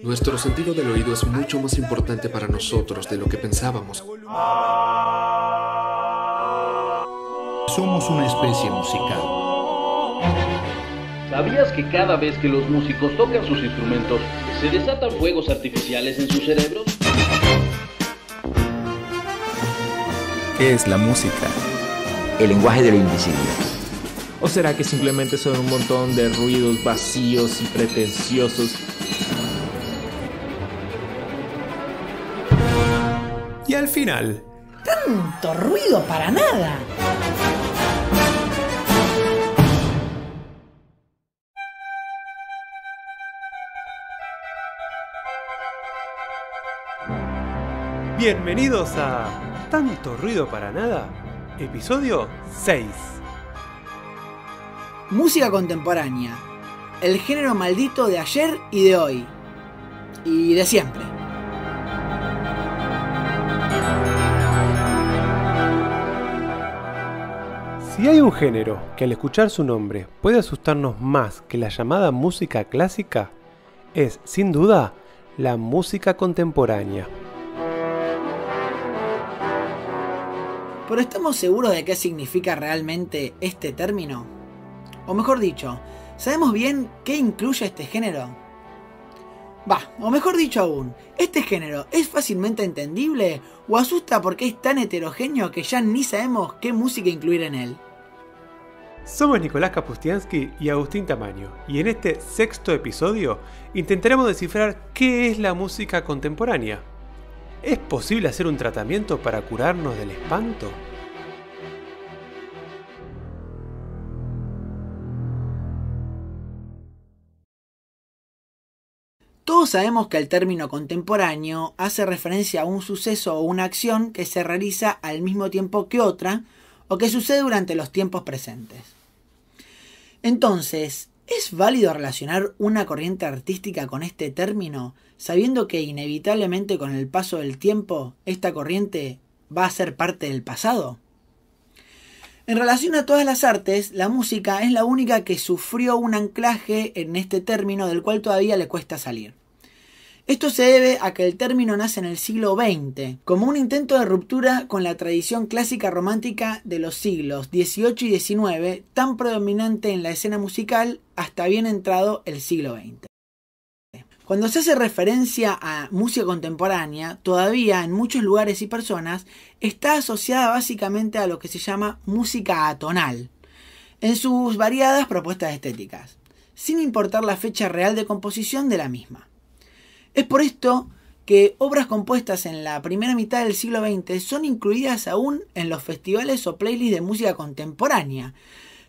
Nuestro sentido del oído es mucho más importante para nosotros de lo que pensábamos. Somos una especie musical. ¿Sabías que cada vez que los músicos tocan sus instrumentos, se desatan fuegos artificiales en sus cerebros? ¿Qué es la música? El lenguaje de lo invisible. ¿O será que simplemente son un montón de ruidos vacíos y pretenciosos? Y al final, ¡tanto ruido para nada! bienvenidos a Tanto Ruido para Nada, episodio 6. Música contemporánea, el género maldito de ayer y de hoy, y de siempre. Si hay un género que al escuchar su nombre puede asustarnos más que la llamada música clásica, es, sin duda, la música contemporánea. ¿Pero estamos seguros de qué significa realmente este término? O mejor dicho, ¿sabemos bien qué incluye este género? O mejor dicho aún, ¿este género es fácilmente entendible o asusta porque es tan heterogéneo que ya ni sabemos qué música incluir en él? Somos Nicolás Kapustiansky y Agustín Tamaño, y en este sexto episodio intentaremos descifrar qué es la música contemporánea. ¿Es posible hacer un tratamiento para curarnos del espanto? Todos sabemos que el término contemporáneo hace referencia a un suceso o una acción que se realiza al mismo tiempo que otra o que sucede durante los tiempos presentes. Entonces, ¿es válido relacionar una corriente artística con este término, sabiendo que inevitablemente con el paso del tiempo esta corriente va a ser parte del pasado? En relación a todas las artes, la música es la única que sufrió un anclaje en este término del cual todavía le cuesta salir. Esto se debe a que el término nace en el siglo XX, como un intento de ruptura con la tradición clásica romántica de los siglos XVIII y XIX, tan predominante en la escena musical hasta bien entrado el siglo XX. Cuando se hace referencia a música contemporánea, todavía en muchos lugares y personas está asociada básicamente a lo que se llama música atonal, en sus variadas propuestas estéticas, sin importar la fecha real de composición de la misma. Es por esto que obras compuestas en la primera mitad del siglo XX son incluidas aún en los festivales o playlists de música contemporánea,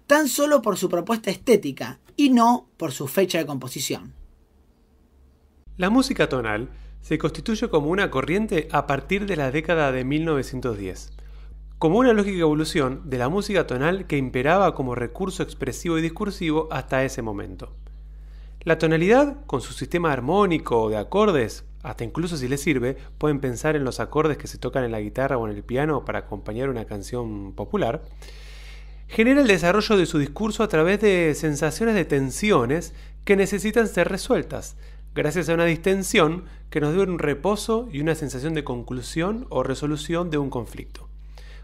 tan solo por su propuesta estética y no por su fecha de composición. La música tonal se constituye como una corriente a partir de la década de 1910, como una lógica evolución de la música tonal que imperaba como recurso expresivo y discursivo hasta ese momento. La tonalidad, con su sistema armónico de acordes, hasta incluso si les sirve, pueden pensar en los acordes que se tocan en la guitarra o en el piano para acompañar una canción popular, genera el desarrollo de su discurso a través de sensaciones de tensiones que necesitan ser resueltas, gracias a una distensión que nos dé un reposo y una sensación de conclusión o resolución de un conflicto.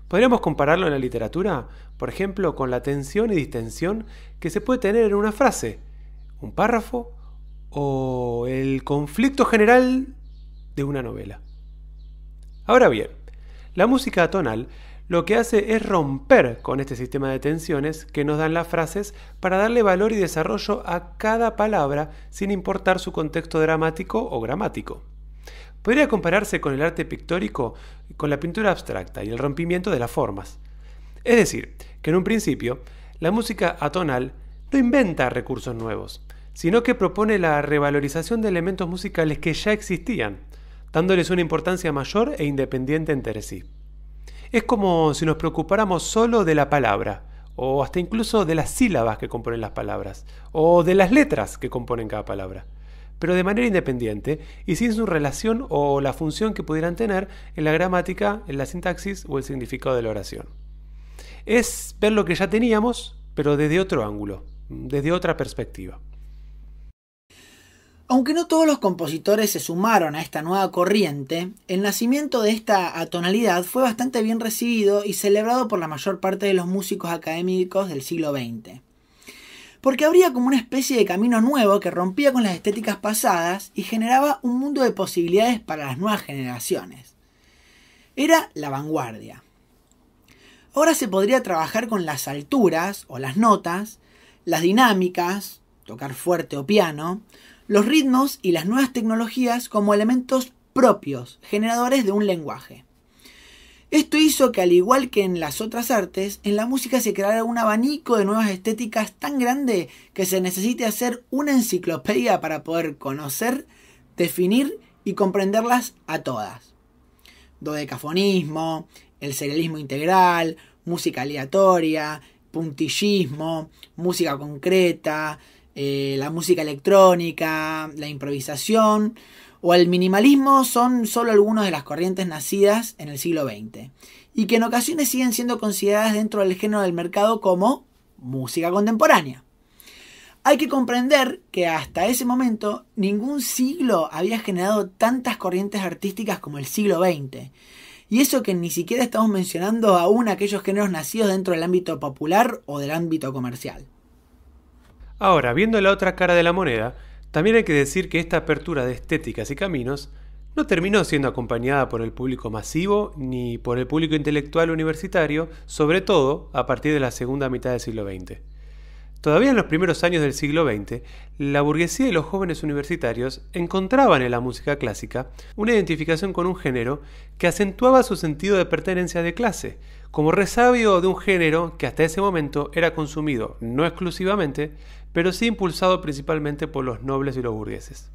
Podríamos compararlo en la literatura, por ejemplo, con la tensión y distensión que se puede tener en una frase, un párrafo o el conflicto general de una novela. Ahora bien, la música atonal lo que hace es romper con este sistema de tensiones que nos dan las frases para darle valor y desarrollo a cada palabra sin importar su contexto dramático o gramático. Podría compararse con el arte pictórico y con la pintura abstracta y el rompimiento de las formas. Es decir, que en un principio, la música atonal no inventa recursos nuevos, sino que propone la revalorización de elementos musicales que ya existían, dándoles una importancia mayor e independiente entre sí. Es como si nos preocupáramos solo de la palabra, o hasta incluso de las sílabas que componen las palabras, o de las letras que componen cada palabra, pero de manera independiente y sin su relación o la función que pudieran tener en la gramática, en la sintaxis o el significado de la oración. Es ver lo que ya teníamos, pero desde otro ángulo, desde otra perspectiva. Aunque no todos los compositores se sumaron a esta nueva corriente, el nacimiento de esta atonalidad fue bastante bien recibido y celebrado por la mayor parte de los músicos académicos del siglo XX. Porque abría como una especie de camino nuevo que rompía con las estéticas pasadas y generaba un mundo de posibilidades para las nuevas generaciones. Era la vanguardia. Ahora se podría trabajar con las alturas o las notas, las dinámicas, tocar fuerte o piano, los ritmos y las nuevas tecnologías como elementos propios, generadores de un lenguaje. Esto hizo que, al igual que en las otras artes, en la música se creara un abanico de nuevas estéticas tan grande que se necesite hacer una enciclopedia para poder conocer, definir y comprenderlas a todas. Dodecafonismo, el serialismo integral, música aleatoria, puntillismo, música concreta, la música electrónica, la improvisación o el minimalismo son solo algunas de las corrientes nacidas en el siglo XX y que en ocasiones siguen siendo consideradas dentro del género del mercado como música contemporánea. Hay que comprender que hasta ese momento ningún siglo había generado tantas corrientes artísticas como el siglo XX. Y eso que ni siquiera estamos mencionando aún aquellos géneros nacidos dentro del ámbito popular o del ámbito comercial. Ahora, viendo la otra cara de la moneda, también hay que decir que esta apertura de estéticas y caminos no terminó siendo acompañada por el público masivo ni por el público intelectual universitario, sobre todo a partir de la segunda mitad del siglo XX. Todavía en los primeros años del siglo XX, la burguesía y los jóvenes universitarios encontraban en la música clásica una identificación con un género que acentuaba su sentido de pertenencia de clase, como resabio de un género que hasta ese momento era consumido no exclusivamente, pero sí impulsado principalmente por los nobles y los burgueses.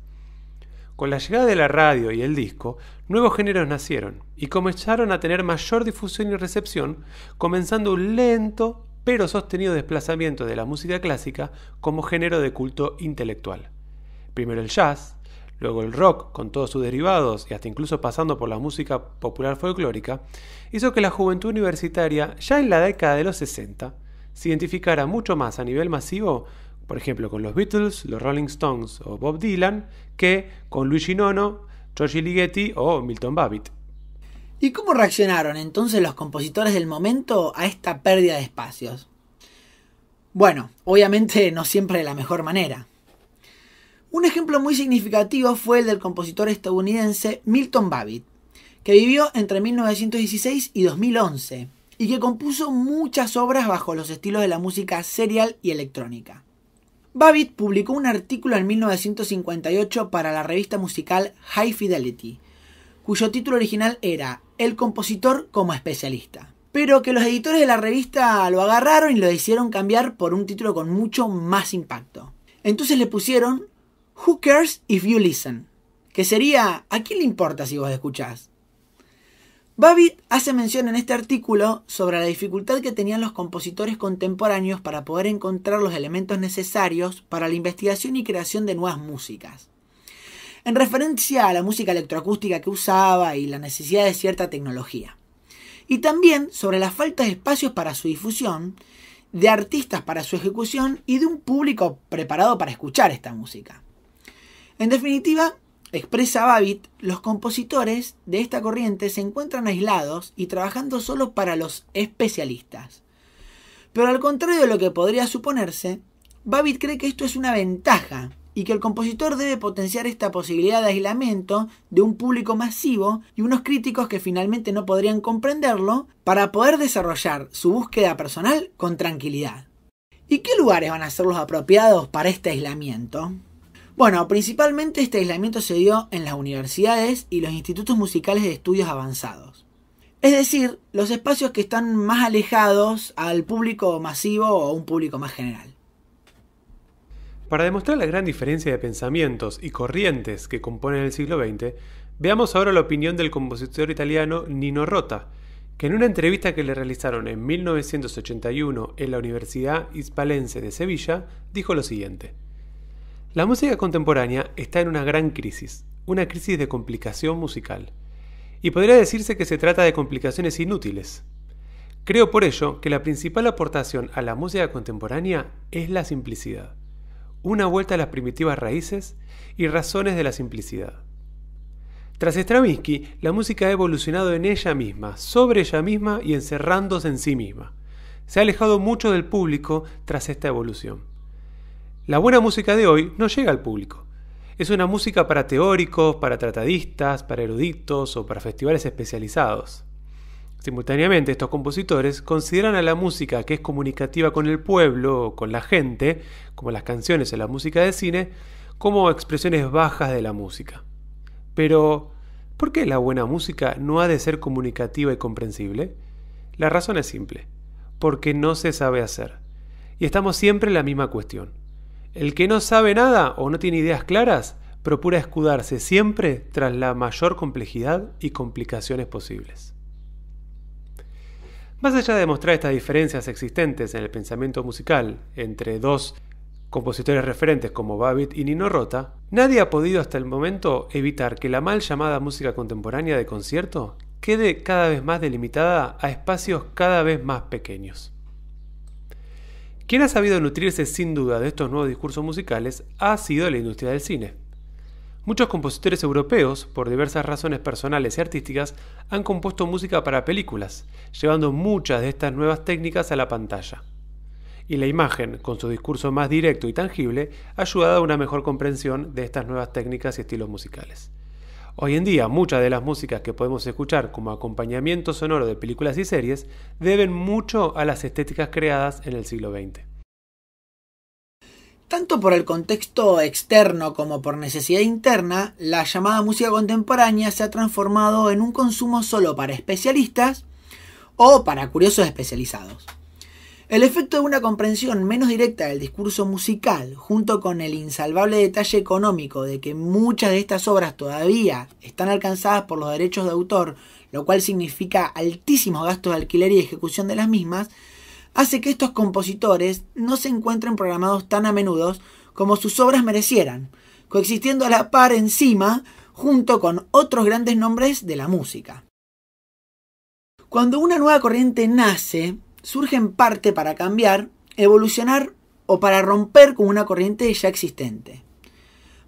Con la llegada de la radio y el disco, nuevos géneros nacieron y comenzaron a tener mayor difusión y recepción, comenzando un lento pero sostenido desplazamiento de la música clásica como género de culto intelectual. Primero el jazz, luego el rock con todos sus derivados y hasta incluso pasando por la música popular folclórica, hizo que la juventud universitaria ya en la década de los 60 se identificara mucho más a nivel masivo, por ejemplo con los Beatles, los Rolling Stones o Bob Dylan, que con Luigi Nono, George Ligeti o Milton Babbitt. ¿Y cómo reaccionaron entonces los compositores del momento a esta pérdida de espacios? Bueno, obviamente no siempre de la mejor manera. Un ejemplo muy significativo fue el del compositor estadounidense Milton Babbitt, que vivió entre 1916 y 2011 y que compuso muchas obras bajo los estilos de la música serial y electrónica. Babbitt publicó un artículo en 1958 para la revista musical High Fidelity, cuyo título original era El compositor como especialista, pero que los editores de la revista lo agarraron y lo hicieron cambiar por un título con mucho más impacto. Entonces le pusieron Who cares if you listen? Que sería ¿a quién le importa si vos escuchás? Babbitt hace mención en este artículo sobre la dificultad que tenían los compositores contemporáneos para poder encontrar los elementos necesarios para la investigación y creación de nuevas músicas, en referencia a la música electroacústica que usaba y la necesidad de cierta tecnología. Y también sobre la falta de espacios para su difusión, de artistas para su ejecución y de un público preparado para escuchar esta música. En definitiva, expresa Babbitt, los compositores de esta corriente se encuentran aislados y trabajando solo para los especialistas. Pero al contrario de lo que podría suponerse, Babbitt cree que esto es una ventaja y que el compositor debe potenciar esta posibilidad de aislamiento de un público masivo y unos críticos que finalmente no podrían comprenderlo para poder desarrollar su búsqueda personal con tranquilidad. ¿Y qué lugares van a ser los apropiados para este aislamiento? Bueno, principalmente este aislamiento se dio en las universidades y los institutos musicales de estudios avanzados. Es decir, los espacios que están más alejados al público masivo o a un público más general. Para demostrar la gran diferencia de pensamientos y corrientes que componen el siglo XX, veamos ahora la opinión del compositor italiano Nino Rota, que en una entrevista que le realizaron en 1981 en la Universidad Hispalense de Sevilla, dijo lo siguiente: la música contemporánea está en una gran crisis, una crisis de complicación musical, y podría decirse que se trata de complicaciones inútiles. Creo por ello que la principal aportación a la música contemporánea es la simplicidad. una vuelta a las primitivas raíces y razones de la simplicidad. Tras Stravinsky, la música ha evolucionado en ella misma, sobre ella misma y encerrándose en sí misma. Se ha alejado mucho del público tras esta evolución. La buena música de hoy no llega al público. Es una música para teóricos, para tratadistas, para eruditos o para festivales especializados. Simultáneamente, estos compositores consideran a la música que es comunicativa con el pueblo o con la gente, como las canciones o la música de cine, como expresiones bajas de la música. Pero, ¿por qué la buena música no ha de ser comunicativa y comprensible? La razón es simple, porque no se sabe hacer. Y estamos siempre en la misma cuestión. El que no sabe nada o no tiene ideas claras, procura escudarse siempre tras la mayor complejidad y complicaciones posibles. Más allá de mostrar estas diferencias existentes en el pensamiento musical entre dos compositores referentes como Babbitt y Nino Rota, nadie ha podido hasta el momento evitar que la mal llamada música contemporánea de concierto quede cada vez más delimitada a espacios cada vez más pequeños. Quien ha sabido nutrirse sin duda de estos nuevos discursos musicales ha sido la industria del cine. Muchos compositores europeos, por diversas razones personales y artísticas, han compuesto música para películas, llevando muchas de estas nuevas técnicas a la pantalla. Y la imagen, con su discurso más directo y tangible, ha ayudado a una mejor comprensión de estas nuevas técnicas y estilos musicales. Hoy en día, muchas de las músicas que podemos escuchar como acompañamiento sonoro de películas y series deben mucho a las estéticas creadas en el siglo XX. Tanto por el contexto externo como por necesidad interna, la llamada música contemporánea se ha transformado en un consumo solo para especialistas o para curiosos especializados. El efecto de una comprensión menos directa del discurso musical, junto con el insalvable detalle económico de que muchas de estas obras todavía están alcanzadas por los derechos de autor, lo cual significa altísimos gastos de alquiler y ejecución de las mismas, hace que estos compositores no se encuentren programados tan a menudo como sus obras merecieran, coexistiendo a la par encima junto con otros grandes nombres de la música. Cuando una nueva corriente nace, surge en parte para cambiar, evolucionar o para romper con una corriente ya existente.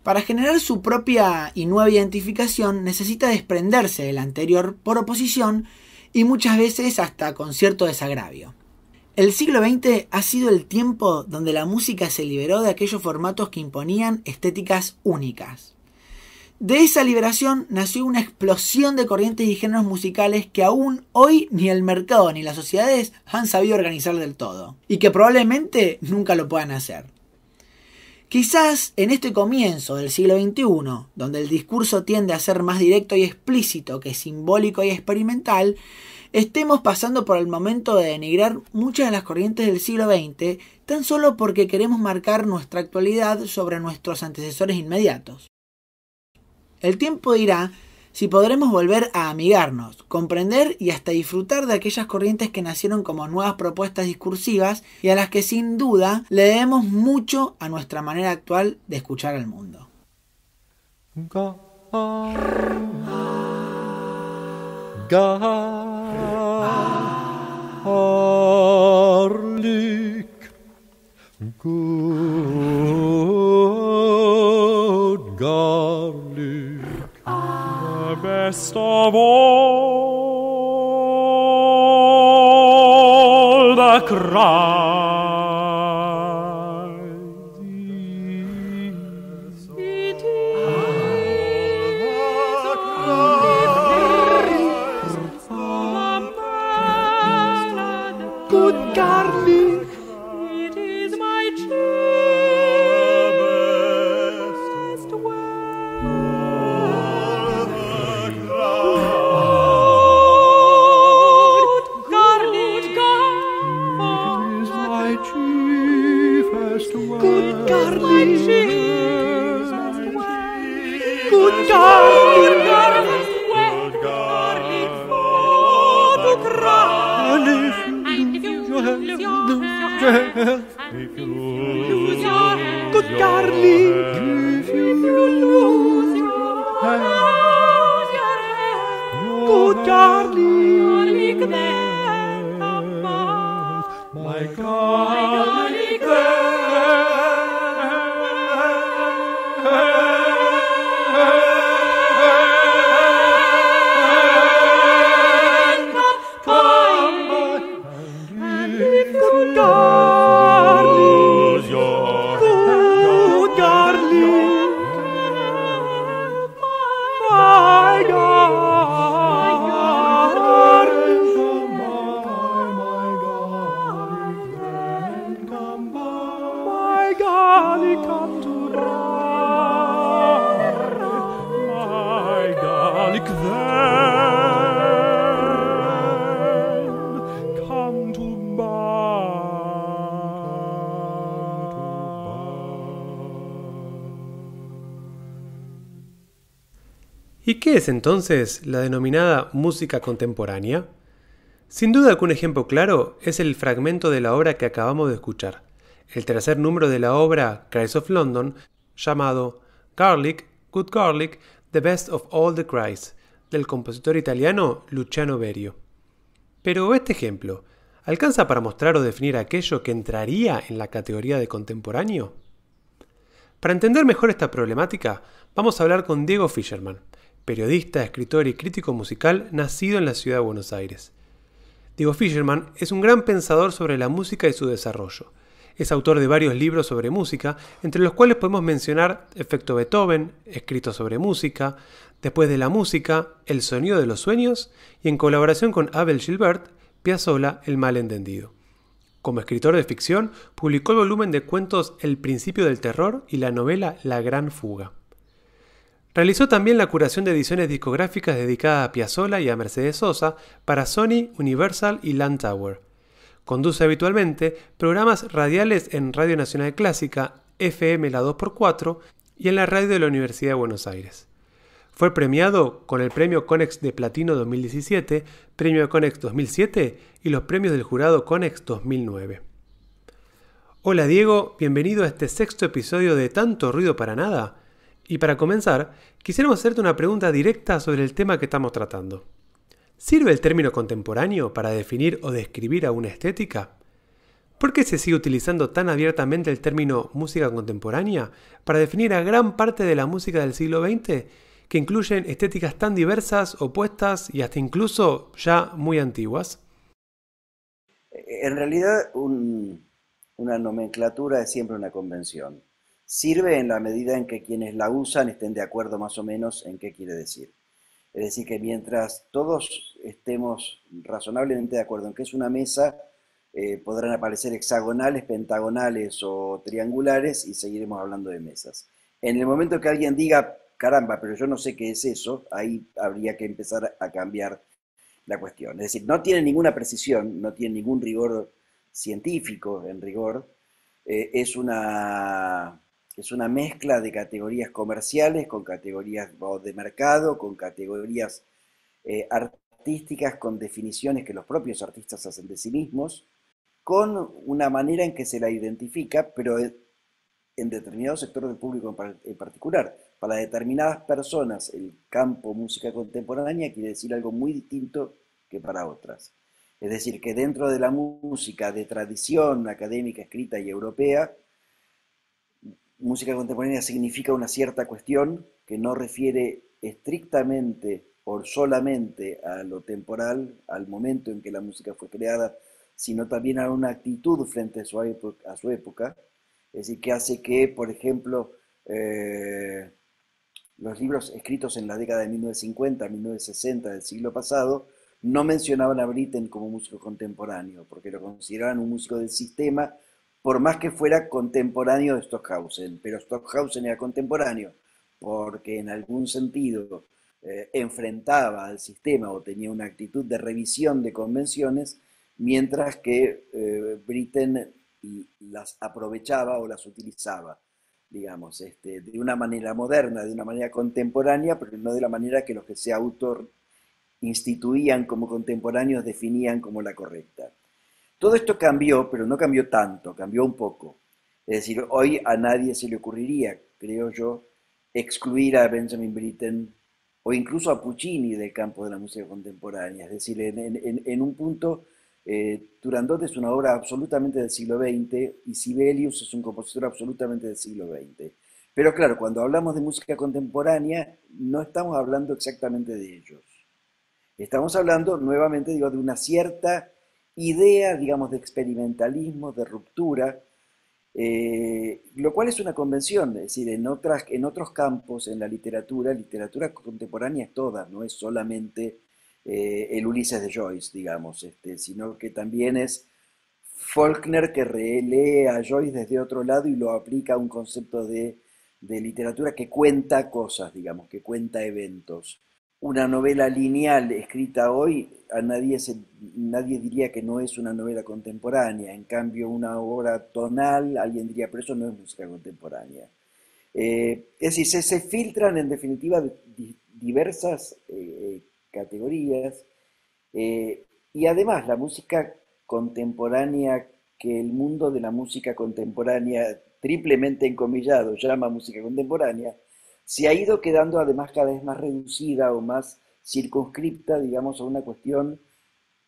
Para generar su propia y nueva identificación necesita desprenderse de la anterior por oposición y muchas veces hasta con cierto desagravio. El siglo XX ha sido el tiempo donde la música se liberó de aquellos formatos que imponían estéticas únicas. De esa liberación nació una explosión de corrientes y géneros musicales que aún hoy ni el mercado ni las sociedades han sabido organizar del todo, y que probablemente nunca lo puedan hacer. Quizás en este comienzo del siglo XXI, donde el discurso tiende a ser más directo y explícito que simbólico y experimental, estemos pasando por el momento de denigrar muchas de las corrientes del siglo XX tan solo porque queremos marcar nuestra actualidad sobre nuestros antecesores inmediatos. El tiempo dirá si podremos volver a amigarnos, comprender y hasta disfrutar de aquellas corrientes que nacieron como nuevas propuestas discursivas y a las que sin duda le debemos mucho a nuestra manera actual de escuchar al mundo. Good garlic, the best of all the cries. It is the good garlic. It is my chiefest wealth. Good garlic. Good garlic for to cry. And if you lose your health, if you lose your health, good garlic. If you lose your health, good garlic there above. My garlic there. Gallic come to buy, my Gallic then come to ¿Y qué es entonces la denominada música contemporánea? Sin duda algún ejemplo claro es el fragmento de la obra que acabamos de escuchar, el tercer número de la obra Cries of London, llamado Garlic, Good Garlic, The Best of All the Cries, del compositor italiano Luciano Berio. Pero este ejemplo, ¿alcanza para mostrar o definir aquello que entraría en la categoría de contemporáneo? Para entender mejor esta problemática, vamos a hablar con Diego Fischerman, periodista, escritor y crítico musical nacido en la ciudad de Buenos Aires. Diego Fischerman es un gran pensador sobre la música y su desarrollo. Es autor de varios libros sobre música, entre los cuales podemos mencionar Efecto Beethoven, escrito sobre música, Después de la música, El sonido de los sueños, y en colaboración con Abel Gilbert, Piazzolla, El malentendido. Como escritor de ficción, publicó el volumen de cuentos El principio del terror y la novela La gran fuga. Realizó también la curación de ediciones discográficas dedicadas a Piazzolla y a Mercedes Sosa para Sony, Universal y Land Tower. Conduce habitualmente programas radiales en Radio Nacional Clásica, FM la 2x4 y en la radio de la Universidad de Buenos Aires. Fue premiado con el Premio Conex de Platino 2017, Premio Conex 2007 y los premios del jurado Conex 2009. Hola Diego, bienvenido a este sexto episodio de Tanto Ruido para Nada. Y para comenzar, quisiéramos hacerte una pregunta directa sobre el tema que estamos tratando. ¿Sirve el término contemporáneo para definir o describir a una estética? ¿Por qué se sigue utilizando tan abiertamente el término música contemporánea para definir a gran parte de la música del siglo XX, que incluyen estéticas tan diversas, opuestas y hasta incluso ya muy antiguas? En realidad, una nomenclatura es siempre una convención. Sirve en la medida en que quienes la usan estén de acuerdo más o menos en qué quiere decir. Es decir, que mientras todos estemos razonablemente de acuerdo en que es una mesa, podrán aparecer hexagonales, pentagonales o triangulares y seguiremos hablando de mesas. En el momento que alguien diga, caramba, pero yo no sé qué es eso, ahí habría que empezar a cambiar la cuestión. Es decir, no tiene ninguna precisión, no tiene ningún rigor científico en rigor, es una mezcla de categorías comerciales con categorías de mercado, con categorías artísticas, con definiciones que los propios artistas hacen de sí mismos, con una manera en que se la identifica, pero en determinado sector del público en particular. Para determinadas personas, el campo música contemporánea quiere decir algo muy distinto que para otras. Es decir, que dentro de la música de tradición académica, escrita y europea, música contemporánea significa una cierta cuestión que no refiere estrictamente o solamente a lo temporal, al momento en que la música fue creada, sino también a una actitud frente a su época. Es decir, que hace que, por ejemplo, los libros escritos en la década de 1950, 1960 del siglo pasado, no mencionaban a Britten como músico contemporáneo, porque lo consideraban un músico del sistema, por más que fuera contemporáneo de Stockhausen. Pero Stockhausen era contemporáneo porque en algún sentido enfrentaba al sistema o tenía una actitud de revisión de convenciones, mientras que Britten las aprovechaba o las utilizaba, digamos, de una manera moderna, de una manera contemporánea, pero no de la manera que los que se instituían como contemporáneos definían como la correcta. Todo esto cambió, pero no cambió tanto, cambió un poco. Es decir, hoy a nadie se le ocurriría, creo yo, excluir a Benjamin Britten o incluso a Puccini del campo de la música contemporánea. Es decir, en un punto, Turandot es una obra absolutamente del siglo XX y Sibelius es un compositor absolutamente del siglo XX. Pero claro, cuando hablamos de música contemporánea, no estamos hablando exactamente de ellos. Estamos hablando, nuevamente digo, de una cierta idea, digamos, de experimentalismo, de ruptura, lo cual es una convención. Es decir, en otros campos, en la literatura contemporánea es toda, no es solamente el Ulises de Joyce, digamos, sino que también es Faulkner que relee a Joyce desde otro lado y lo aplica a un concepto de literatura que cuenta cosas, digamos, que cuenta eventos. Una novela lineal escrita hoy, nadie diría que no es una novela contemporánea. En cambio, una obra tonal, alguien diría, pero eso no es música contemporánea. Es decir, se filtran en definitiva diversas categorías, y además la música contemporánea, que el mundo de la música contemporánea, triplemente encomillado, llama música contemporánea, se ha ido quedando además cada vez más reducida o más circunscripta, digamos, a una cuestión,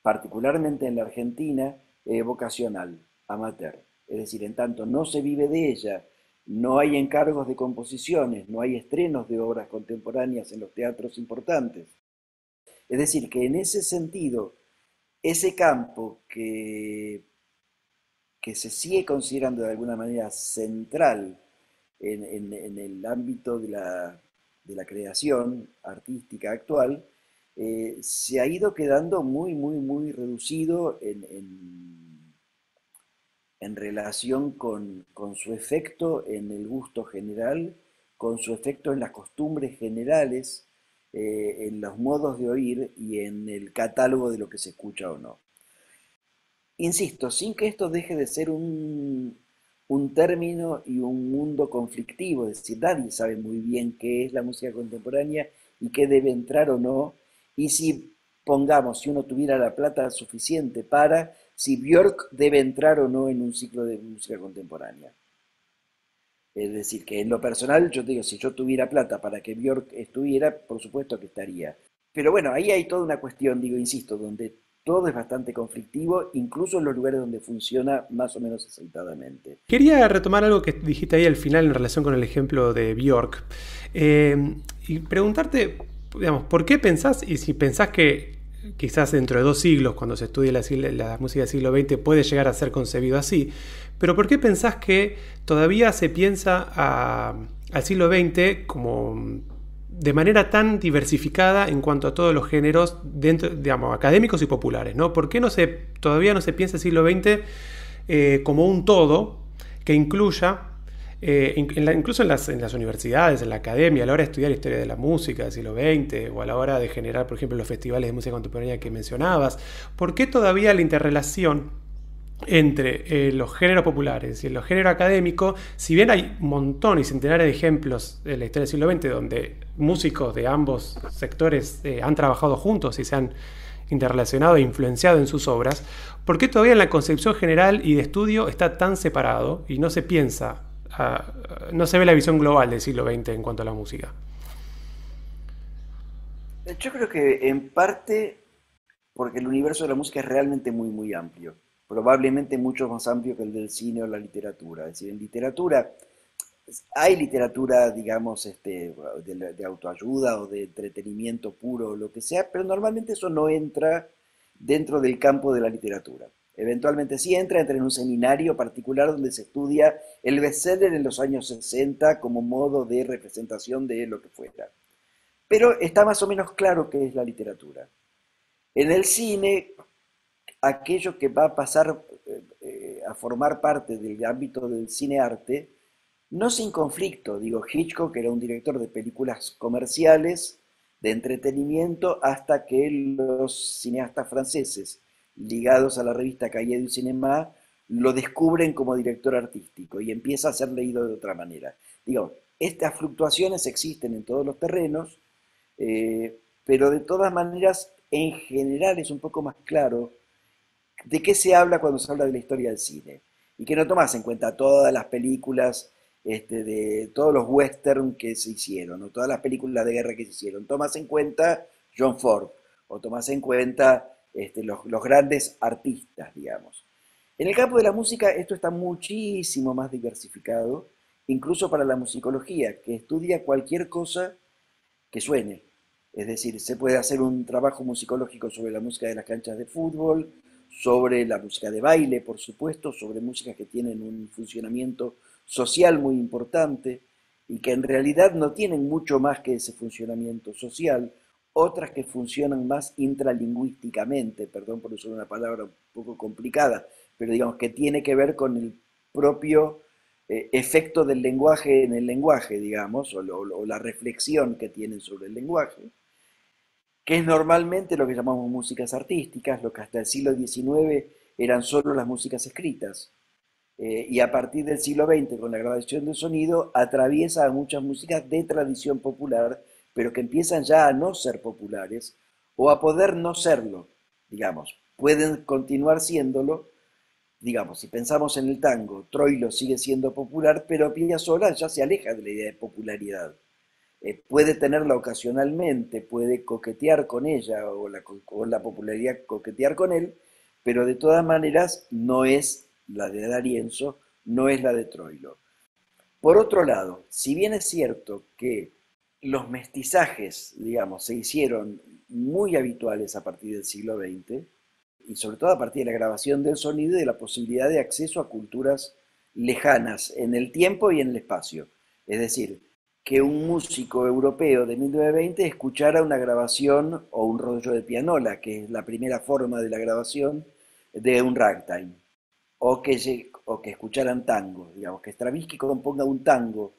particularmente en la Argentina, vocacional, amateur. Es decir, en tanto no se vive de ella, no hay encargos de composiciones, no hay estrenos de obras contemporáneas en los teatros importantes. Es decir, que en ese sentido, ese campo que se sigue considerando de alguna manera central en el ámbito de la creación artística actual, se ha ido quedando muy, muy, muy reducido en relación con su efecto en el gusto general, con su efecto en las costumbres generales, en los modos de oír y en el catálogo de lo que se escucha o no. Insisto, sin que esto deje de ser un término y un mundo conflictivo, es decir, nadie sabe muy bien qué es la música contemporánea y qué debe entrar o no, y si uno tuviera la plata suficiente si Björk debe entrar o no en un ciclo de música contemporánea. Es decir, que en lo personal, yo digo, si yo tuviera plata para que Björk estuviera, por supuesto que estaría. Pero bueno, ahí hay toda una cuestión, digo, insisto, donde todo es bastante conflictivo, incluso en los lugares donde funciona más o menos aceitadamente. Quería retomar algo que dijiste ahí al final en relación con el ejemplo de Björk, y preguntarte, digamos, ¿por qué pensás, y si pensás que quizás dentro de 2 siglos, cuando se estudie la música del siglo XX, puede llegar a ser concebido así, pero ¿por qué pensás que todavía se piensa al siglo XX como de manera tan diversificada en cuanto a todos los géneros, dentro, digamos, académicos y populares, ¿no? ¿Por qué todavía no se piensa el siglo XX como un todo que incluya, incluso en las universidades, en la academia, a la hora de estudiar historia de la música del siglo XX, o a la hora de generar, por ejemplo, los festivales de música contemporánea que mencionabas? ¿Por qué todavía la interrelación entre los géneros populares y los géneros académicos, si bien hay un montón y centenares de ejemplos en la historia del siglo XX donde músicos de ambos sectores han trabajado juntos y se han interrelacionado e influenciado en sus obras, ¿por qué todavía en la concepción general y de estudio está tan separado y no se piensa, no se ve la visión global del siglo XX en cuanto a la música? Yo creo que en parte porque el universo de la música es realmente muy, muy amplio. Probablemente mucho más amplio que el del cine o la literatura. Es decir, en literatura, hay literatura, digamos, de autoayuda o de entretenimiento puro o lo que sea, pero normalmente eso no entra dentro del campo de la literatura. Eventualmente sí entra en un seminario particular donde se estudia el bestseller en los años 60 como modo de representación de lo que fuera. Pero está más o menos claro qué es la literatura. En el cine, aquello que va a pasar a formar parte del ámbito del cine-arte, no sin conflicto. Digo, Hitchcock era un director de películas comerciales, de entretenimiento, hasta que los cineastas franceses, ligados a la revista Cahiers du Cinéma, lo descubren como director artístico y empieza a ser leído de otra manera. Digo, estas fluctuaciones existen en todos los terrenos, pero de todas maneras, en general es un poco más claro de qué se habla cuando se habla de la historia del cine, y que no tomas en cuenta todas las películas, de todos los western que se hicieron, o todas las películas de guerra que se hicieron. Tomas en cuenta John Ford, o tomas en cuenta los grandes artistas, digamos. En el campo de la música esto está muchísimo más diversificado, incluso para la musicología, que estudia cualquier cosa que suene. Es decir, se puede hacer un trabajo musicológico sobre la música de las canchas de fútbol, sobre la música de baile, por supuesto, sobre músicas que tienen un funcionamiento social muy importante y que en realidad no tienen mucho más que ese funcionamiento social, otras que funcionan más intralingüísticamente, perdón por usar una palabra un poco complicada, pero digamos que tiene que ver con el propio efecto del lenguaje en el lenguaje, digamos, o la reflexión que tienen sobre el lenguaje, que es normalmente lo que llamamos músicas artísticas, lo que hasta el siglo XIX eran solo las músicas escritas. Y a partir del siglo XX, con la grabación del sonido, atraviesa a muchas músicas de tradición popular, pero que empiezan ya a no ser populares o a poder no serlo, digamos. Pueden continuar siéndolo, digamos, si pensamos en el tango, Troilo sigue siendo popular, pero Piazzolla ya se aleja de la idea de popularidad. Puede tenerla ocasionalmente, puede coquetear con ella o la popularidad coquetear con él, pero de todas maneras no es la de D'Arienzo, no es la de Troilo. Por otro lado, si bien es cierto que los mestizajes, digamos, se hicieron muy habituales a partir del siglo XX, y sobre todo a partir de la grabación del sonido y de la posibilidad de acceso a culturas lejanas en el tiempo y en el espacio. Es decir, que un músico europeo de 1920 escuchara una grabación o un rollo de pianola, que es la primera forma de la grabación de un ragtime, o que escucharan tango, digamos, que Stravinsky componga un tango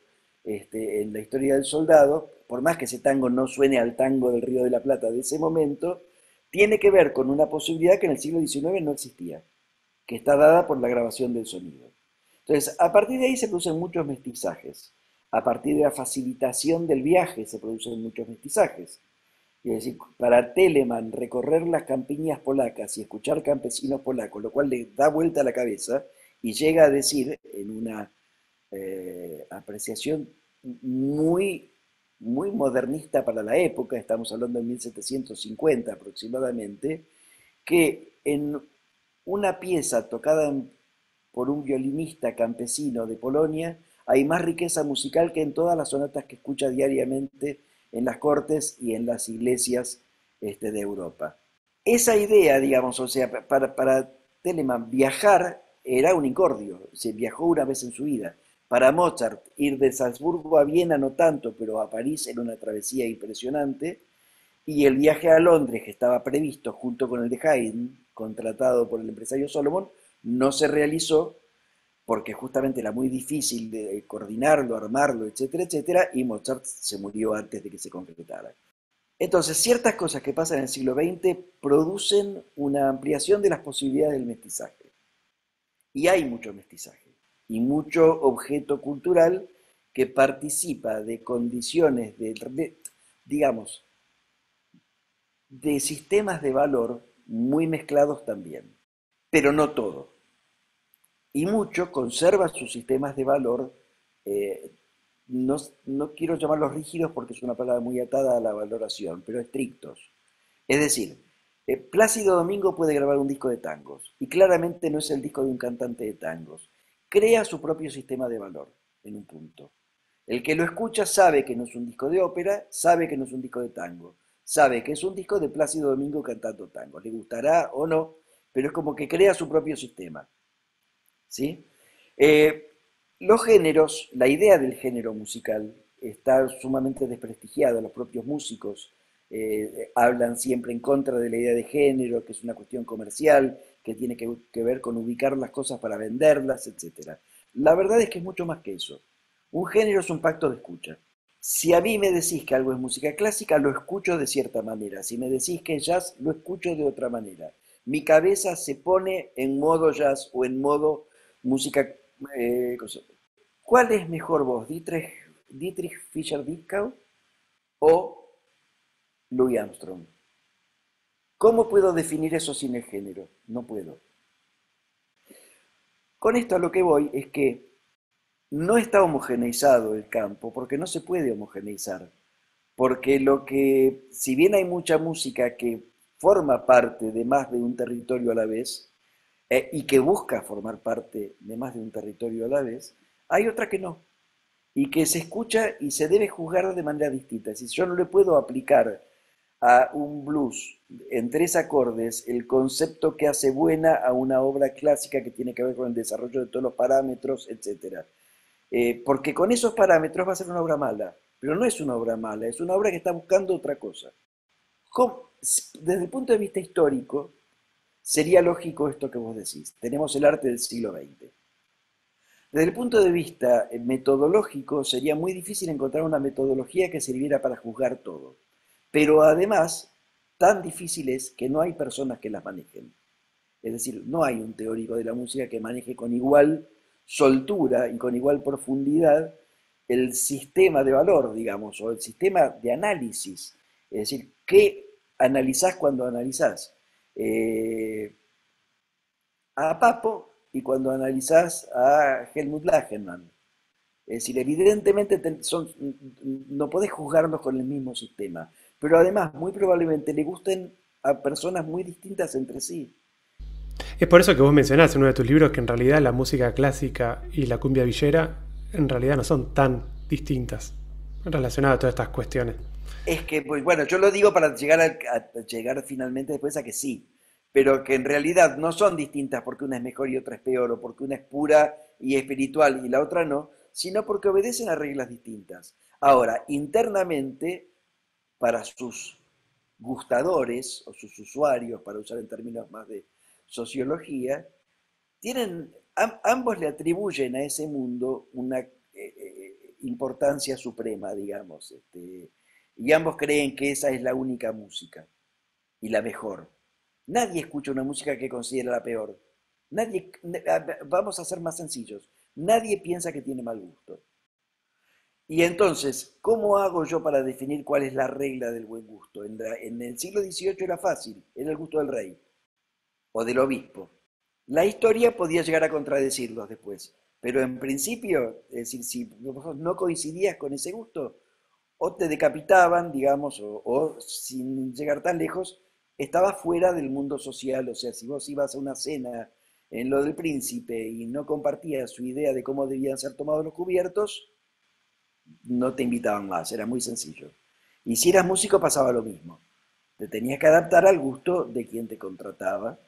en la historia del soldado, por más que ese tango no suene al tango del Río de la Plata de ese momento, tiene que ver con una posibilidad que en el siglo XIX no existía, que está dada por la grabación del sonido. Entonces, a partir de ahí se producen muchos mestizajes. A partir de la facilitación del viaje se producen muchos mestizajes. Es decir, para Telemann recorrer las campiñas polacas y escuchar campesinos polacos, lo cual le da vuelta a la cabeza y llega a decir, en una apreciación muy modernista para la época, estamos hablando de 1750 aproximadamente, que en una pieza tocada por un violinista campesino de Polonia hay más riqueza musical que en todas las sonatas que escucha diariamente en las cortes y en las iglesias de Europa. Esa idea, digamos, o sea, para Telemann viajar era un incordio, se viajó una vez en su vida. Para Mozart, ir de Salzburgo a Viena no tanto, pero a París era una travesía impresionante, y el viaje a Londres, que estaba previsto junto con el de Haydn, contratado por el empresario Solomon, no se realizó, porque justamente era muy difícil de coordinarlo, armarlo, etcétera, etcétera, y Mozart se murió antes de que se concretara. Entonces, ciertas cosas que pasan en el siglo XX producen una ampliación de las posibilidades del mestizaje. Y hay mucho mestizaje, y mucho objeto cultural que participa de condiciones digamos, de sistemas de valor muy mezclados también, pero no todo. Y mucho conserva sus sistemas de valor, no quiero llamarlos rígidos porque es una palabra muy atada a la valoración, pero estrictos. Es decir, Plácido Domingo puede grabar un disco de tangos, y claramente no es el disco de un cantante de tangos. Crea su propio sistema de valor, en un punto. El que lo escucha sabe que no es un disco de ópera, sabe que no es un disco de tango, sabe que es un disco de Plácido Domingo cantando tango. Le gustará o no, pero es como que crea su propio sistema. ¿Sí? Los géneros, la idea del género musical está sumamente desprestigiada. Los propios músicos hablan siempre en contra de la idea de género, que es una cuestión comercial, que tiene que ver con ubicar las cosas para venderlas, etc. La verdad es que es mucho más que eso. Un género es un pacto de escucha. Si a mí me decís que algo es música clásica, lo escucho de cierta manera. Si me decís que es jazz, lo escucho de otra manera. Mi cabeza se pone en modo jazz o en modo música. ¿Cuál es mejor voz, Dietrich Fischer-Dieskau o Louis Armstrong? ¿Cómo puedo definir eso sin el género? No puedo. Con esto a lo que voy es que no está homogeneizado el campo, porque no se puede homogeneizar. Porque si bien hay mucha música que forma parte de más de un territorio a la vez, y que busca formar parte de más de un territorio a la vez, hay otra que no, y que se escucha y se debe juzgar de manera distinta. Si yo no le puedo aplicar a un blues en 3 acordes el concepto que hace buena a una obra clásica que tiene que ver con el desarrollo de todos los parámetros, etc. Porque con esos parámetros va a ser una obra mala, pero no es una obra mala, es una obra que está buscando otra cosa. Desde el punto de vista histórico, sería lógico esto que vos decís. Tenemos el arte del siglo XX. Desde el punto de vista metodológico, sería muy difícil encontrar una metodología que sirviera para juzgar todo. Pero además, tan difícil es que no hay personas que las manejen. Es decir, no hay un teórico de la música que maneje con igual soltura y con igual profundidad el sistema de valor, digamos, o el sistema de análisis. Es decir, ¿qué analizás cuando analizás? A Papo y cuando analizás a Helmut Lachenmann. Es decir, evidentemente no podés juzgarlos con el mismo sistema, pero además muy probablemente le gusten a personas muy distintas entre sí. Es por eso que vos mencionás en uno de tus libros que en realidad la música clásica y la cumbia villera en realidad no son tan distintas relacionadas a todas estas cuestiones. Es que, pues, bueno, yo lo digo para llegar finalmente después a que sí, pero que en realidad no son distintas porque una es mejor y otra es peor, o porque una es pura y espiritual y la otra no, sino porque obedecen a reglas distintas. Ahora, internamente, para sus gustadores o sus usuarios, para usar en términos más de sociología, ambos le atribuyen a ese mundo una importancia suprema, digamos, y ambos creen que esa es la única música y la mejor. Nadie escucha una música que considera la peor. Vamos a ser más sencillos, nadie piensa que tiene mal gusto. Y entonces, ¿cómo hago yo para definir cuál es la regla del buen gusto? En el siglo XVIII era fácil, era el gusto del rey o del obispo. La historia podía llegar a contradecirlos después, pero en principio, es decir, si vos no coincidías con ese gusto, o te decapitaban, digamos, o sin llegar tan lejos, estabas fuera del mundo social. O sea, si vos ibas a una cena en lo del príncipe y no compartías su idea de cómo debían ser tomados los cubiertos, no te invitaban más, era muy sencillo. Y si eras músico pasaba lo mismo, te tenías que adaptar al gusto de quien te contrataba,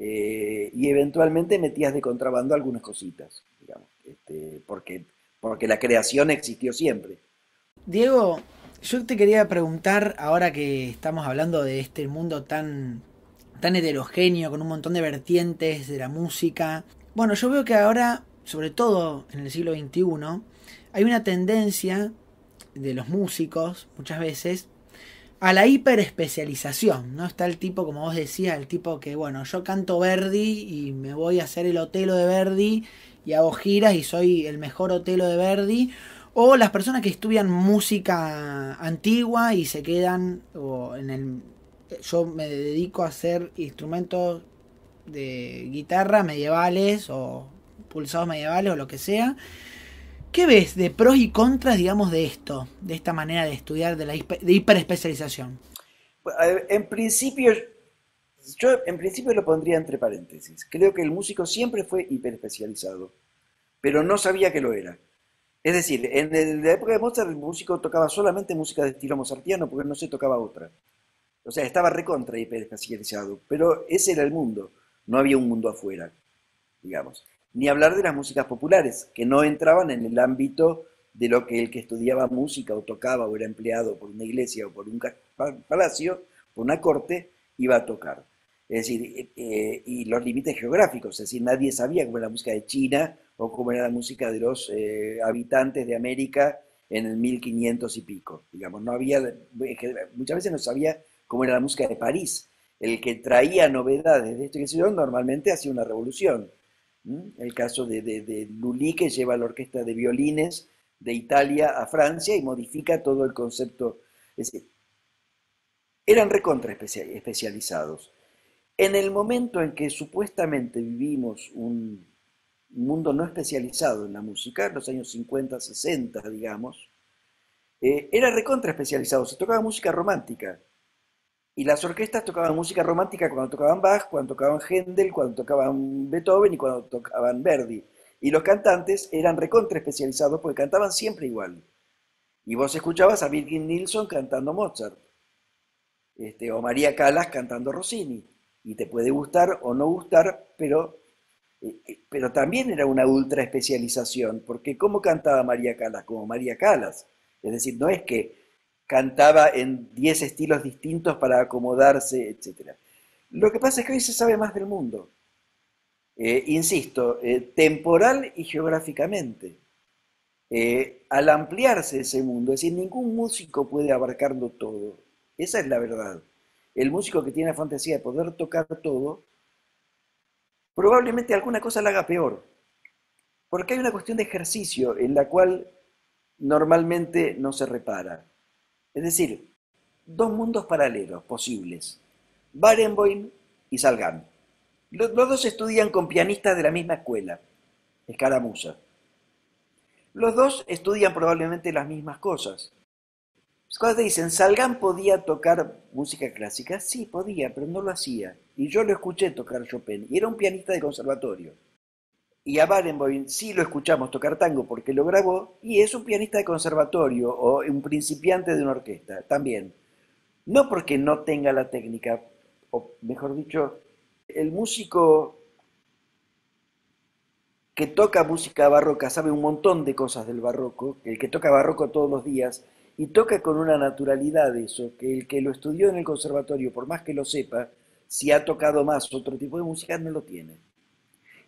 y eventualmente metías de contrabando algunas cositas, digamos, porque la creación existió siempre. Diego, yo te quería preguntar, ahora que estamos hablando de este mundo tan heterogéneo, con un montón de vertientes de la música. Bueno, yo veo que ahora, sobre todo en el siglo XXI, hay una tendencia de los músicos, muchas veces, a la hiperespecialización, ¿no? Está el tipo, como vos decías, el tipo que, bueno, yo canto Verdi y me voy a hacer el Otelo de Verdi y hago giras y soy el mejor Otelo de Verdi. O las personas que estudian música antigua y se quedan, yo me dedico a hacer instrumentos de guitarra medievales o pulsados medievales o lo que sea. ¿Qué ves de pros y contras, digamos, de esto, de esta manera de estudiar, de hiperespecialización? En principio, yo lo pondría entre paréntesis. Creo que el músico siempre fue hiperespecializado, pero no sabía que lo era. Es decir, en la época de Mozart el músico tocaba solamente música de estilo mozartiano porque no se tocaba otra. O sea, estaba recontra hiperespecializado, pero ese era el mundo, no había un mundo afuera, digamos. Ni hablar de las músicas populares, que no entraban en el ámbito de lo que el que estudiaba música o tocaba o era empleado por una iglesia o por un palacio, por una corte, iba a tocar. Es decir, y los límites geográficos, es decir, nadie sabía cómo era la música de China o cómo era la música de los habitantes de América en el 1500 y pico. Digamos, no había, muchas veces no sabía cómo era la música de París. El que traía novedades de esto que se yo, normalmente hacía una revolución. El caso de Lully, que lleva la orquesta de violines de Italia a Francia y modifica todo el concepto. Es decir, eran recontra especializados. En el momento en que supuestamente vivimos un mundo no especializado en la música, en los años 50, 60, digamos, era recontra especializado, se tocaba música romántica. Y las orquestas tocaban música romántica cuando tocaban Bach, cuando tocaban Händel, cuando tocaban Beethoven y cuando tocaban Verdi. Y los cantantes eran recontra especializados porque cantaban siempre igual. Y vos escuchabas a Birgit Nilsson cantando Mozart, o María Callas cantando Rossini. Y te puede gustar o no gustar, pero también era una ultra especialización, porque ¿cómo cantaba María Callas? Como María Callas. Es decir, no es que cantaba en 10 estilos distintos para acomodarse, etc. Lo que pasa es que hoy se sabe más del mundo. Insisto, temporal y geográficamente. Al ampliarse ese mundo, es decir, ningún músico puede abarcarlo todo. Esa es la verdad. El músico que tiene la fantasía de poder tocar todo, probablemente alguna cosa la haga peor. Porque hay una cuestión de ejercicio en la cual normalmente no se repara. Es decir, dos mundos paralelos posibles. Barenboim y Salgán. Los dos estudian con pianistas de la misma escuela, Escaramuza. Los dos estudian probablemente las mismas cosas. Cuando te dicen, ¿Salgán podía tocar música clásica? Sí, podía, pero no lo hacía. Y yo lo escuché tocar Chopin, y era un pianista de conservatorio. Y a Barenboim sí lo escuchamos tocar tango porque lo grabó, y es un pianista de conservatorio o un principiante de una orquesta, también. No porque no tenga la técnica, o mejor dicho, el músico que toca música barroca sabe un montón de cosas del barroco, el que toca barroco todos los días, y toca con una naturalidad eso, que el que lo estudió en el conservatorio, por más que lo sepa, si ha tocado más otro tipo de música, no lo tiene.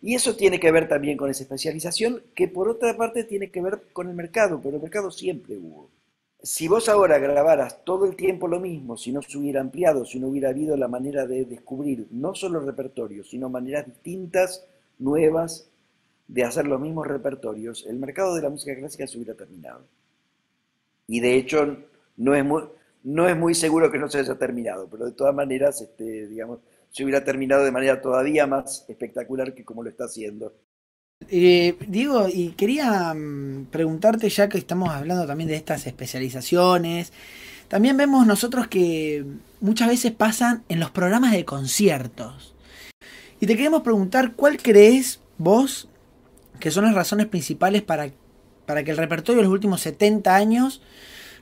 Y eso tiene que ver también con esa especialización, que por otra parte tiene que ver con el mercado, pero el mercado siempre hubo. Si vos ahora grabaras todo el tiempo lo mismo, si no se hubiera ampliado, si no hubiera habido la manera de descubrir no solo repertorios, sino maneras distintas, nuevas, de hacer los mismos repertorios, el mercado de la música clásica se hubiera terminado. Y de hecho no es muy seguro que no se haya terminado, pero de todas maneras, digamos, se hubiera terminado de manera todavía más espectacular que como lo está haciendo. Diego, y quería preguntarte, ya que estamos hablando también de estas especializaciones, también vemos nosotros que muchas veces pasan en los programas de conciertos. Y te queremos preguntar, ¿cuál crees vos que son las razones principales para que el repertorio de los últimos 70 años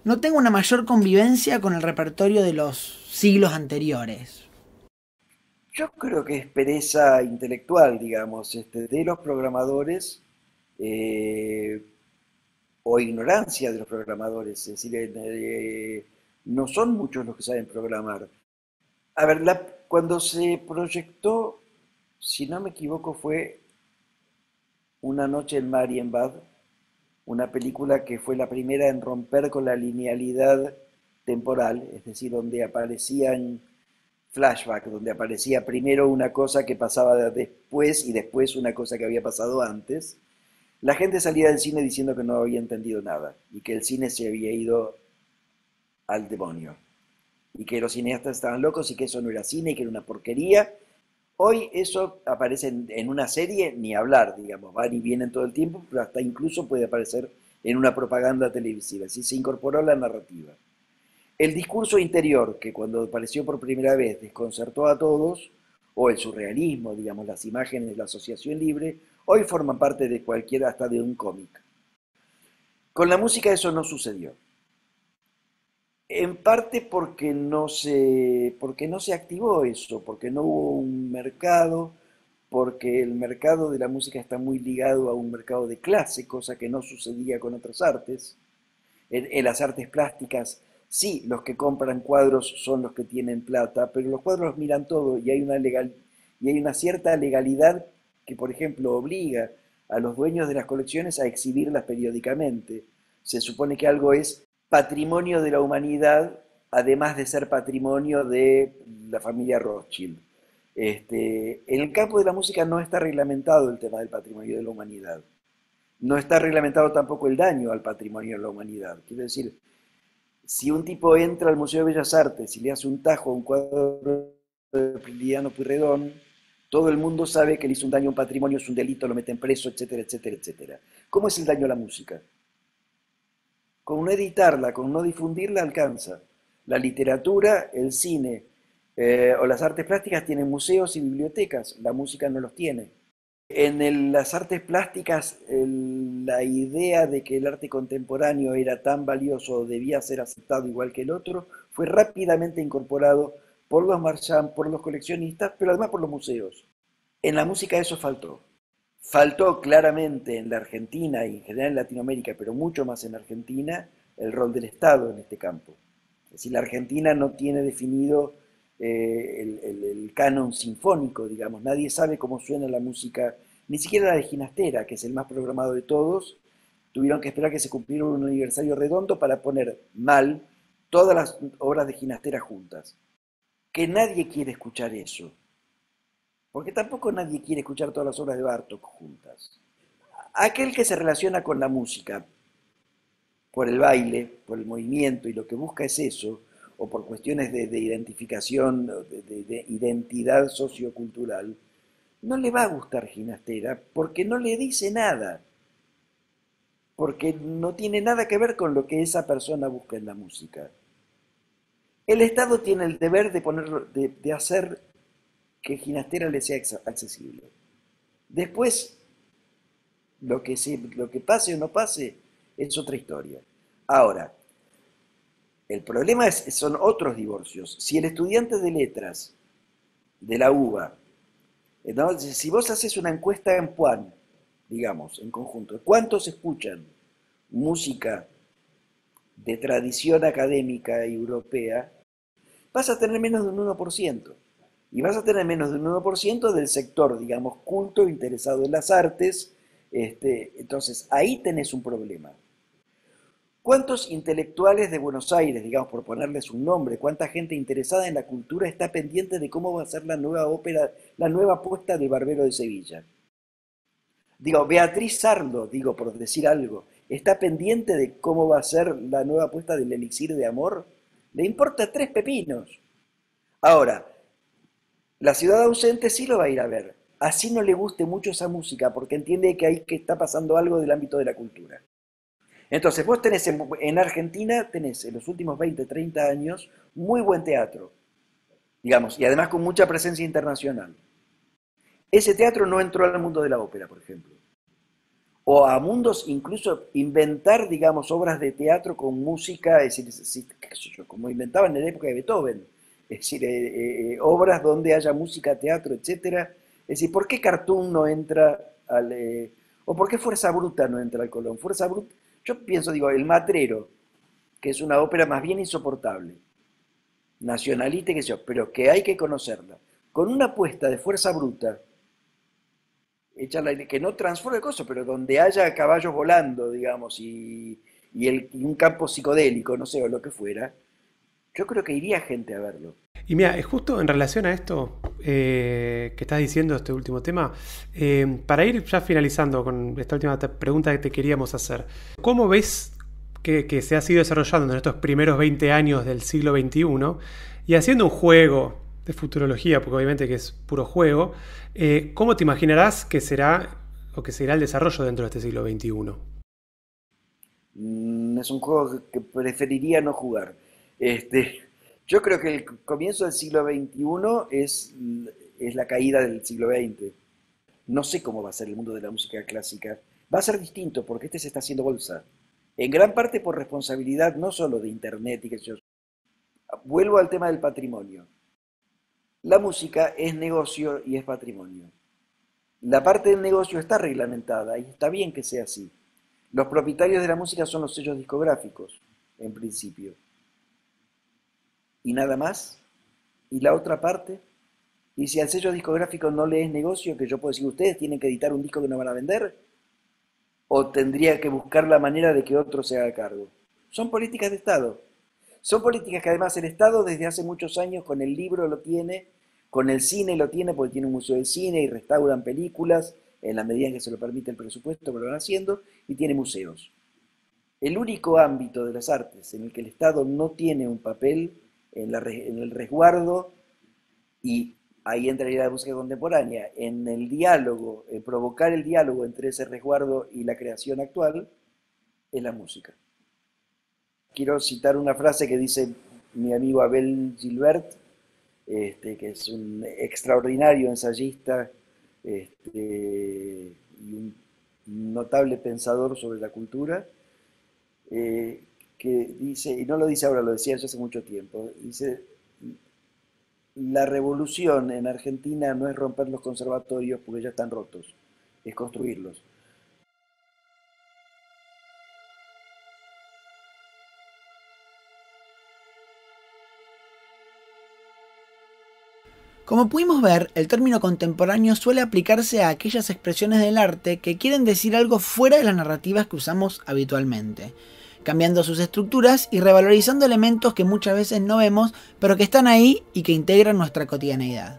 no tenga una mayor convivencia con el repertorio de los siglos anteriores? Yo creo que es pereza intelectual, digamos, de los programadores o ignorancia de los programadores. Es decir, no son muchos los que saben programar. A ver, cuando se proyectó, si no me equivoco, fue Una noche en Marienbad, una película que fue la primera en romper con la linealidad temporal, es decir, donde aparecían flashback, donde aparecía primero una cosa que pasaba después y después una cosa que había pasado antes. La gente salía del cine diciendo que no había entendido nada y que el cine se había ido al demonio y que los cineastas estaban locos y que eso no era cine y que era una porquería. Hoy eso aparece en una serie, ni hablar, digamos, van y vienen todo el tiempo, pero hasta incluso puede aparecer en una propaganda televisiva, así se incorporó a la narrativa. El discurso interior, que cuando apareció por primera vez desconcertó a todos, o el surrealismo, digamos, las imágenes de la asociación libre, hoy forman parte de cualquier, hasta de un cómic. Con la música eso no sucedió. En parte porque no se activó eso, porque no hubo un mercado, porque el mercado de la música está muy ligado a un mercado de clase, cosa que no sucedía con otras artes. En las artes plásticas, sí, los que compran cuadros son los que tienen plata, pero los cuadros los miran todo y hay una cierta legalidad que, por ejemplo, obliga a los dueños de las colecciones a exhibirlas periódicamente. Se supone que algo es patrimonio de la humanidad, además de ser patrimonio de la familia Rothschild. En el campo de la música no está reglamentado el tema del patrimonio de la humanidad. No está reglamentado tampoco el daño al patrimonio de la humanidad. Quiero decir, si un tipo entra al Museo de Bellas Artes y le hace un tajo a un cuadro de Prilidiano Pueyrredón, todo el mundo sabe que le hizo un daño a un patrimonio, es un delito, lo meten preso, etcétera, etcétera, etcétera. ¿Cómo es el daño a la música? Con no editarla, con no difundirla alcanza. La literatura, el cine o las artes plásticas tienen museos y bibliotecas, la música no los tiene. En las artes plásticas, la idea de que el arte contemporáneo era tan valioso o debía ser aceptado igual que el otro, fue rápidamente incorporado por los marchands, por los coleccionistas, pero además por los museos. En la música eso faltó. Faltó claramente en la Argentina y en general en Latinoamérica, pero mucho más en Argentina, el rol del Estado en este campo. Es decir, la Argentina no tiene definido el canon sinfónico, digamos. Nadie sabe cómo suena la música, ni siquiera la de Ginastera, que es el más programado de todos. Tuvieron que esperar que se cumpliera un aniversario redondo para poner mal todas las obras de Ginastera juntas. Que nadie quiere escuchar eso. Porque tampoco nadie quiere escuchar todas las obras de Bartók juntas. Aquel que se relaciona con la música por el baile, por el movimiento, y lo que busca es eso, o por cuestiones de identificación, de identidad sociocultural, no le va a gustar Ginastera porque no le dice nada, porque no tiene nada que ver con lo que esa persona busca en la música. El Estado tiene el deber de hacer que Ginastera le sea accesible. Después, lo que pase o no pase es otra historia. Ahora, el problema son otros divorcios. Si el estudiante de letras de la UBA, ¿no? Si vos haces una encuesta en Puan, digamos, en conjunto, ¿cuántos escuchan música de tradición académica europea? Vas a tener menos de un 1%. Y vas a tener menos de un 1% del sector, digamos, culto, interesado en las artes. Entonces, ahí tenés un problema. ¿Cuántos intelectuales de Buenos Aires, digamos, por ponerles un nombre, cuánta gente interesada en la cultura está pendiente de cómo va a ser la nueva ópera, la nueva apuesta del Barbero de Sevilla? Digo, Beatriz Sarlo, digo, por decir algo, ¿está pendiente de cómo va a ser la nueva apuesta del Elixir de Amor? Le importa 3 pepinos. Ahora, la ciudad ausente sí lo va a ir a ver. Así no le guste mucho esa música, porque entiende que ahí que está pasando algo del ámbito de la cultura. Entonces, vos tenés en Argentina, tenés en los últimos 20, 30 años, muy buen teatro, digamos, y además con mucha presencia internacional. Ese teatro no entró al mundo de la ópera, por ejemplo. O a mundos, incluso inventar, digamos, obras de teatro con música, es decir, qué sé yo, como inventaban en la época de Beethoven. Es decir, obras donde haya música, teatro, etcétera. Es decir, ¿por qué Cartoon no entra o por qué Fuerza Bruta no entra al Colón? Fuerza Bruta, yo pienso, digo, El Matrero, que es una ópera más bien insoportable, nacionalista, qué sé yo, pero que hay que conocerla. Con una apuesta de Fuerza Bruta, que no transforme cosas, pero donde haya caballos volando, digamos, y un campo psicodélico, no sé, o lo que fuera, yo creo que iría gente a verlo. Y mira, justo en relación a esto que estás diciendo, este último tema, para ir ya finalizando con esta última pregunta que te queríamos hacer, ¿cómo ves que se ha ido desarrollando en estos primeros 20 años del siglo XXI y haciendo un juego de futurología, porque obviamente que es puro juego, ¿cómo te imaginarás que será o que será el desarrollo dentro de este siglo XXI? Es un juego que preferiría no jugar. Yo creo que el comienzo del siglo XXI es la caída del siglo XX. No sé cómo va a ser el mundo de la música clásica. Va a ser distinto porque se está haciendo bolsa. En gran parte por responsabilidad no solo de Internet y qué sé yo. Vuelvo al tema del patrimonio. La música es negocio y es patrimonio. La parte del negocio está reglamentada y está bien que sea así. Los propietarios de la música son los sellos discográficos, en principio. ¿Y nada más? ¿Y la otra parte? ¿Y si al sello discográfico no le es negocio, que yo puedo decir, ustedes tienen que editar un disco que no van a vender? ¿O tendría que buscar la manera de que otro se haga cargo? Son políticas de Estado. Son políticas que además el Estado desde hace muchos años con el libro lo tiene, con el cine lo tiene, porque tiene un museo del cine y restauran películas, en la medida en que se lo permite el presupuesto, lo van haciendo, y tiene museos. El único ámbito de las artes en el que el Estado no tiene un papel en el resguardo, y ahí entraría la música contemporánea, en el diálogo, en provocar el diálogo entre ese resguardo y la creación actual, es la música. Quiero citar una frase que dice mi amigo Abel Gilbert, que es un extraordinario ensayista y un notable pensador sobre la cultura, que dice, y no lo dice ahora, lo decía ya hace mucho tiempo, dice, la revolución en Argentina no es romper los conservatorios porque ya están rotos, es construirlos. Como pudimos ver, el término contemporáneo suele aplicarse a aquellas expresiones del arte que quieren decir algo fuera de las narrativas que usamos habitualmente, cambiando sus estructuras y revalorizando elementos que muchas veces no vemos, pero que están ahí y que integran nuestra cotidianeidad.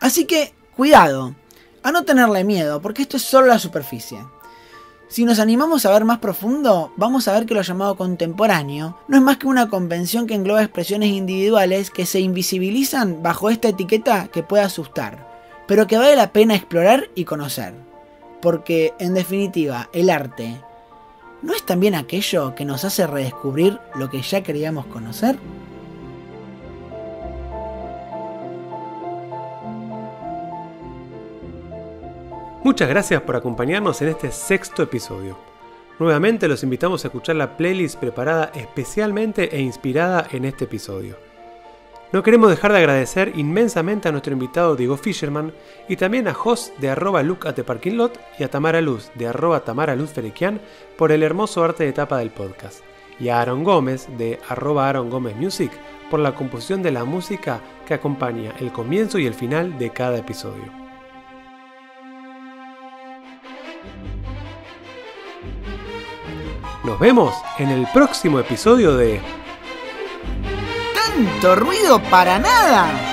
Así que, cuidado, a no tenerle miedo, porque esto es solo la superficie. Si nos animamos a ver más profundo, vamos a ver que lo llamado contemporáneo no es más que una convención que engloba expresiones individuales que se invisibilizan bajo esta etiqueta que puede asustar, pero que vale la pena explorar y conocer. Porque, en definitiva, el arte ¿no es también aquello que nos hace redescubrir lo que ya queríamos conocer? Muchas gracias por acompañarnos en este 6º episodio. Nuevamente los invitamos a escuchar la playlist preparada especialmente e inspirada en este episodio. No queremos dejar de agradecer inmensamente a nuestro invitado Diego Fisherman y también a Jos de @lookatheparkinglot y a Tamara Luz de @tamaraluzferequian por el hermoso arte de tapa del podcast, y a Aaron Gómez de @AaronGómezMusic por la composición de la música que acompaña el comienzo y el final de cada episodio. Nos vemos en el próximo episodio de ¡Tanto ruido para nada!